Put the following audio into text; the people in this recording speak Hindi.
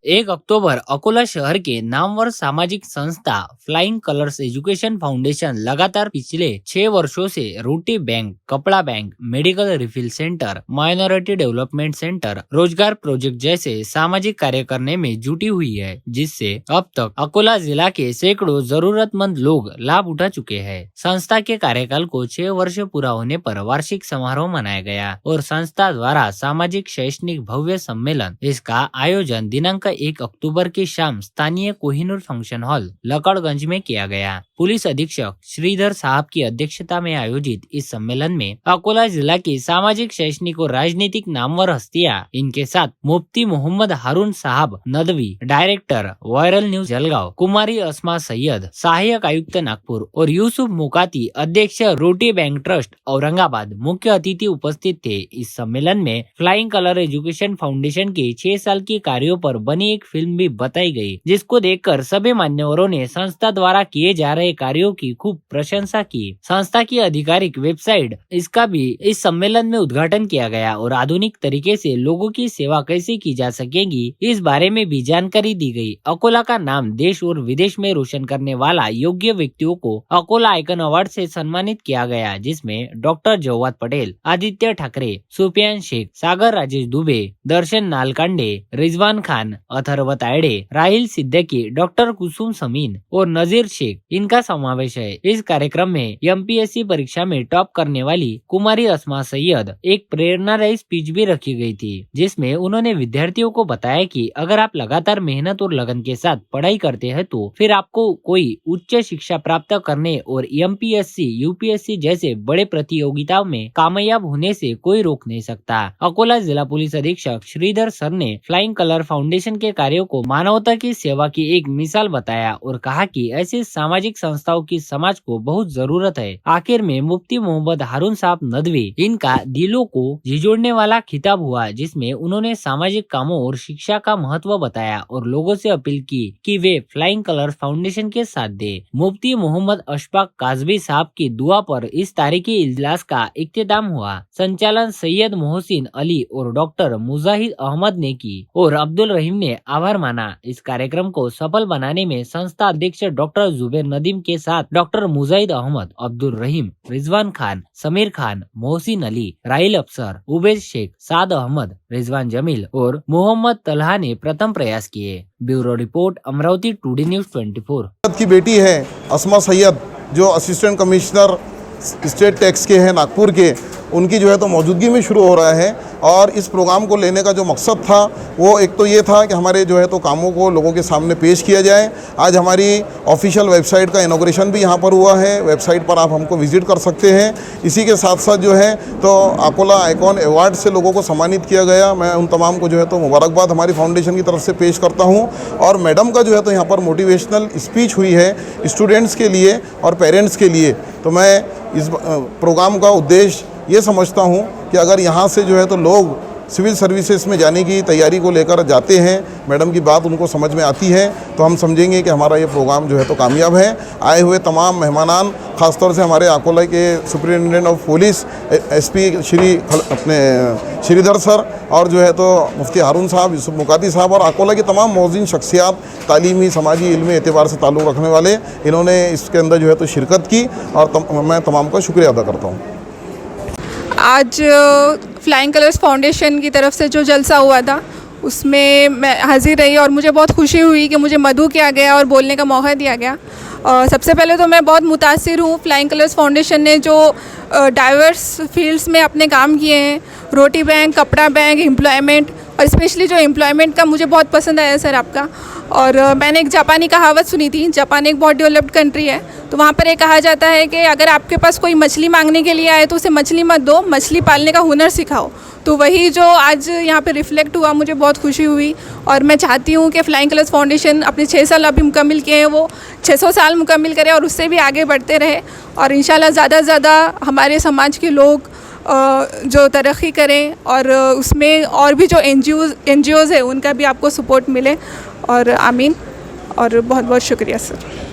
1 अक्टूबर अकोला शहर के नामवर सामाजिक संस्था फ्लाइंग कलर्स एजुकेशन फाउंडेशन लगातार पिछले 6 वर्षों से रोटी बैंक, कपड़ा bank, medical refill centre, minority development centre, रोजगार प्रोजेक्ट जैसे सामाजिक कार्य करने में जुटी हुई है, जिससे अब तक अकोला जिला के सैकड़ों जरूरतमंद लोग लाभ उठा चुके हैं। संस्था के कार्यकाल को 6 वर्ष पूरा होने पर वार्षिक समारोह मनाया गया और संस्था द्वारा सामाजिक शैक्षणिक भव्य सम्मेलन, इसका आयोजन दिनांक 1 अक्टूबर की शाम स्थानीय कोहिनूर फंक्शन हॉल लकड़गंज में किया गया। पुलिस अधीक्षक श्रीधर साहब की अध्यक्षता में आयोजित इस सम्मेलन में अकोला जिला की सामाजिक, शैक्षणिक और राजनीतिक नामवर हस्तियां, इनके साथ मुफ्ती मोहम्मद हारून साहब Nadvi, director viral news Jalgaon, कुमारी अस्मा सैयद, सहायक आयुक्त नागपुर और यूसुफ मुकाती, अध्यक्ष रोटी बैंक ट्रस्ट औरंगाबाद, मुख्य अतिथि उपस्थित थे। इस सम्मेलन में फ्लाइंग कलर एजुकेशन फाउंडेशन के 6 साल के कार्यों पर बनी एक फिल्म भी बताई गई, जिसको देखकर सभी मान्यवरों ने संस्था द्वारा किए जा रहे कार्यों की खूब प्रशंसा की। संस्था की आधिकारिक वेबसाइट, इसका भी इस सम्मेलन में उद्घाटन किया गया और आधुनिक तरीके से लोगों की सेवा कैसे की जा सकेगी, इस बारे में भी जानकारी दी गई। अकोला का नाम देश और विदेश में रोशन करने वाला योग्य व्यक्तियों को अकोला आइकन अवार्ड से सम्मानित किया गया, जिसमें डॉक्टर जवाद पटेल, आदित्य ठाकरे, सुफियान शेख, सागर राजेश दुबे, दर्शन नालकांडे, रिजवान खान, अथर्व तायडे, राहिल सिद्दीकी, डॉक्टर कुसुम समीन और नजीर शेख, इनका समावेश है। इस कार्यक्रम में एमपीएससी परीक्षा में टॉप करने वाली कुमारी अस्मा सैयद एक प्रेरणादायी स्पीच भी रखी गई थी, जिसमें उन्होंने विद्यार्थियों को बताया कि अगर आप लगातार मेहनत और लगन के साथ पढ़ाई करते हैं तो फिर आपको कोई उच्च शिक्षा प्राप्त करने और एमपीएससी, यूपीएससी जैसे बड़े प्रतियोगिताओं में कामयाब होने से कोई रोक नहीं सकता। अकोला जिला पुलिस अधीक्षक श्रीधर सर ने फ्लाइंग कलर फाउंडेशन के कार्यों को मानवता की सेवा की एक मिसाल बताया और कहा कि ऐसी सामाजिक संस्थाओं की समाज को बहुत जरूरत है। आखिर में मुफ्ती मोहम्मद हारून साहब नदवी, इनका दिलों को झिझोड़ने वाला खिताब हुआ, जिसमें उन्होंने सामाजिक कामों और शिक्षा का महत्व बताया और लोगों से अपील की कि वे फ्लाइंग कलर्स फाउंडेशन के साथ दे। मुफ्ती मोहम्मद अशफाक काजवी साहब की दुआ पर इस तारीखी इजलास का इख्तिताम हुआ। संचालन सैयद मोहसिन अली और डॉक्टर मुजाहिद अहमद ने की और अब्दुल रहीम ने आभार माना। इस कार्यक्रम को सफल बनाने में संस्था अध्यक्ष डॉक्टर जुबैर नदीम के साथ डॉक्टर मुजाहिद अहमद, अब्दुल रहीम, रिजवान खान, समीर खान, मोहसिन अली, राहिल अफसर, उबैद शेख, साद अहमद, रिजवान जमील और मोहम्मद तलहा ने प्रथम प्रयास किए। Bureau report, Amravati today news 24। की बेटी है अस्मा सैयद, जो असिस्टेंट कमिश्नर स्टेट टैक्स के हैं नागपुर के, उनकी जो है तो मौजूदगी में शुरू हो रहा है। और इस प्रोग्राम को लेने का जो मकसद था वो एक तो ये था कि हमारे जो है तो कामों को लोगों के सामने पेश किया जाए। आज हमारी ऑफिशियल वेबसाइट का इनॉग्रेशन भी यहाँ पर हुआ है। वेबसाइट पर आप हमको विजिट कर सकते हैं। इसी के साथ साथ जो है तो अकोला आइकॉन अवार्ड से लोगों को सम्मानित किया गया। मैं उन तमाम को जो है तो मुबारकबाद हमारी फाउंडेशन की तरफ से पेश करता हूँ। और मैडम का जो है तो यहाँ पर मोटिवेशनल स्पीच हुई है स्टूडेंट्स के लिए और पेरेंट्स के लिए। तो मैं इस प्रोग्राम का उद्देश्य ये समझता हूँ कि अगर यहाँ से जो है तो लोग सिविल सर्विसेज में जाने की तैयारी को लेकर जाते हैं, मैडम की बात उनको समझ में आती है, तो हम समझेंगे कि हमारा ये प्रोग्राम जो है तो कामयाब है। आए हुए तमाम मेहमानान, ख़ासतौर से हमारे अकोला के सुपरिटेंडेंट ऑफ पुलिस एसपी अपने श्रीधर सर और जो है तो मुफ्ती हारून साहब, यूसुफ मुकाती साहब और अकोला की तमाम मौजूद शख्सियात, तालीमी, समाजी, इल्मी एतबार से ताल्लुक़ रखने वाले, इन्होंने इसके अंदर जो है तो शिरकत की और मैं तमाम का शुक्रिया अदा करता हूँ। आज फ्लाइंग कलर्स फाउंडेशन की तरफ से जो जलसा हुआ था उसमें मैं हाजिर रही और मुझे बहुत खुशी हुई कि मुझे मदऊ किया गया और बोलने का मौका दिया गया। सबसे पहले तो मैं बहुत मुतासिर हूँ। फ्लाइंग कलर्स फाउंडेशन ने जो डाइवर्स फील्ड्स में अपने काम किए हैं, रोटी बैंक, कपड़ा बैंक, एम्प्लॉयमेंट, और स्पेशली जो एम्प्लॉयमेंट का मुझे बहुत पसंद आया सर आपका। और मैंने एक जापानी कहावत सुनी थी। जापान एक बहुत डेवलप्ड कंट्री है, तो वहाँ पर ये कहा जाता है कि अगर आपके पास कोई मछली मांगने के लिए आए तो उसे मछली मत दो, मछली पालने का हुनर सिखाओ। तो वही जो आज यहाँ पे रिफ्लेक्ट हुआ, मुझे बहुत खुशी हुई। और मैं चाहती हूँ कि फ्लाइंग कलर्स फाउंडेशन अपने 6 साल अभी मुकम्मिल किए हैं, वो 600 साल मुकम्मिल करें और उससे भी आगे बढ़ते रहे और इंशाल्लाह ज़्यादा से ज़्यादा हमारे समाज के लोग जो तरक्की करें और उसमें और भी जो एनजीओज़ है उनका भी आपको सपोर्ट मिले। और आमीन। और बहुत बहुत शुक्रिया सर।